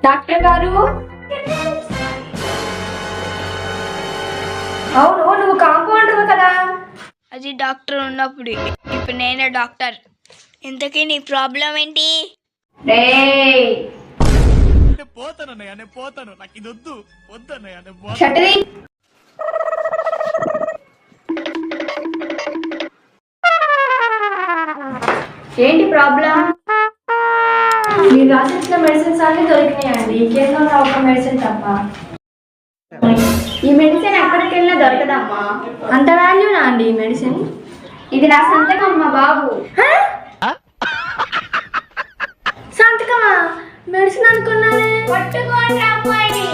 Doctor గారు, అవును నువ్వు కాంపౌండర్ కదా? అది డాక్టర్ ఉన్నప్పుడు, ఇప్పుడు నేనే డాక్టర్. ఇంతకీ నీ ప్రాబ్లం ఏంటి? రేయ్ పోతానన్నయ్య, నేను పోతాను. నాకు ఇది వద్దు వద్దన్నయ్య, నేను పోతాను. షటరీ ఏంటి ప్రాబ్లం? మీరు రాసిచ్చిన మెడిసిన్స్ అన్ని దొరికినాయండి. ఇంకేదో ఒక మెడిసిన్ తప్ప. ఈ మెడిసిన్ ఎక్కడికి వెళ్ళినా దొరకదమ్మా. అంత వాల్యూనా అండి ఈ మెడిసిన్? ఇది నా సంతకం అమ్మా బాబు. సంతకమా? మెడిసిన్ అనుకున్నానే. పట్టుకోండి అమ్మాయిని.